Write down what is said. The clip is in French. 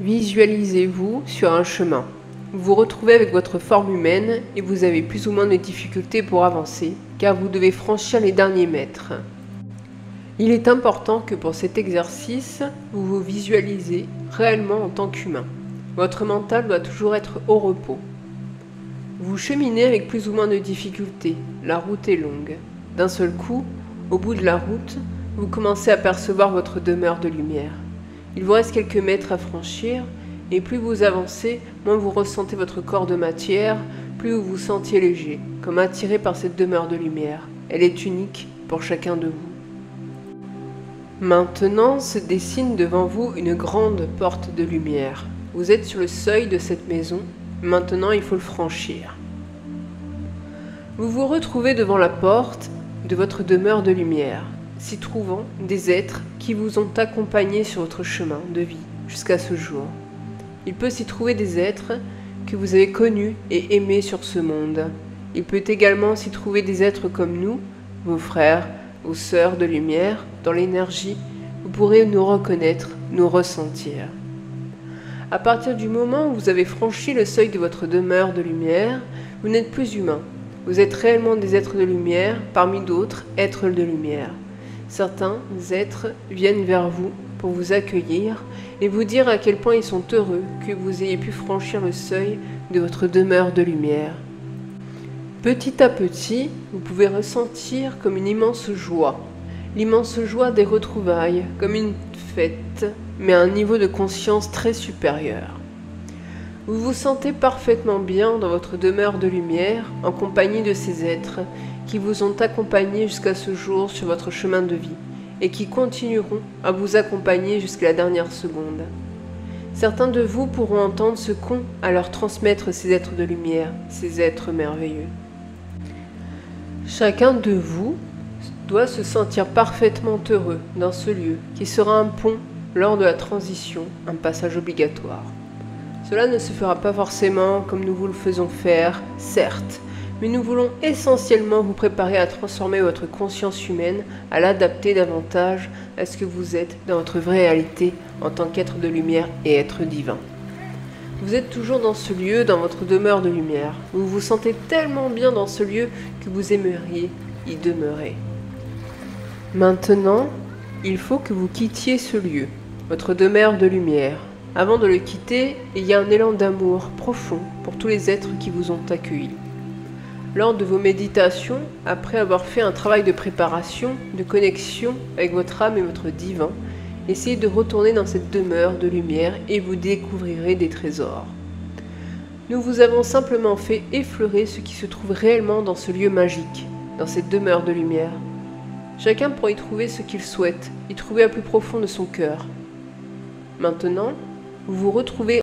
Visualisez-vous sur un chemin. Vous vous retrouvez avec votre forme humaine et vous avez plus ou moins de difficultés pour avancer, car vous devez franchir les derniers mètres. Il est important que pour cet exercice, vous vous visualisez réellement en tant qu'humain. Votre mental doit toujours être au repos. Vous cheminez avec plus ou moins de difficultés, la route est longue. D'un seul coup, au bout de la route, vous commencez à percevoir votre demeure de lumière. Il vous reste quelques mètres à franchir, et plus vous avancez, moins vous ressentez votre corps de matière, plus vous vous sentiez léger, comme attiré par cette demeure de lumière. Elle est unique pour chacun de vous. Maintenant se dessine devant vous une grande porte de lumière. Vous êtes sur le seuil de cette maison, maintenant il faut le franchir. Vous vous retrouvez devant la porte de votre demeure de lumière, s'y trouvant des êtres qui vous ont accompagné sur votre chemin de vie jusqu'à ce jour. Il peut s'y trouver des êtres que vous avez connus et aimés sur ce monde. Il peut également s'y trouver des êtres comme nous, vos frères, vos sœurs de lumière, dans l'énergie. Vous pourrez nous reconnaître, nous ressentir. À partir du moment où vous avez franchi le seuil de votre demeure de lumière, vous n'êtes plus humain. Vous êtes réellement des êtres de lumière parmi d'autres êtres de lumière. Certains êtres viennent vers vous pour vous accueillir et vous dire à quel point ils sont heureux que vous ayez pu franchir le seuil de votre demeure de lumière. Petit à petit, vous pouvez ressentir comme une immense joie. L'immense joie des retrouvailles, comme une fête, mais à un niveau de conscience très supérieur. Vous vous sentez parfaitement bien dans votre demeure de lumière, en compagnie de ces êtres qui vous ont accompagné jusqu'à ce jour sur votre chemin de vie et qui continueront à vous accompagner jusqu'à la dernière seconde. Certains de vous pourront entendre ce qu'ont à leur transmettre ces êtres de lumière, ces êtres merveilleux. Chacun de vous doit se sentir parfaitement heureux dans ce lieu qui sera un pont lors de la transition, un passage obligatoire. Cela ne se fera pas forcément comme nous vous le faisons faire, certes, mais nous voulons essentiellement vous préparer à transformer votre conscience humaine, à l'adapter davantage à ce que vous êtes dans votre vraie réalité en tant qu'être de lumière et être divin. Vous êtes toujours dans ce lieu, dans votre demeure de lumière. Vous vous sentez tellement bien dans ce lieu que vous aimeriez y demeurer. Maintenant, il faut que vous quittiez ce lieu, votre demeure de lumière. Avant de le quitter, il y a un élan d'amour profond pour tous les êtres qui vous ont accueillis. Lors de vos méditations, après avoir fait un travail de préparation, de connexion avec votre âme et votre divin, essayez de retourner dans cette demeure de lumière et vous découvrirez des trésors. Nous vous avons simplement fait effleurer ce qui se trouve réellement dans ce lieu magique, dans cette demeure de lumière. Chacun pourra y trouver ce qu'il souhaite, y trouver à plus profond de son cœur. Maintenant, vous vous retrouvez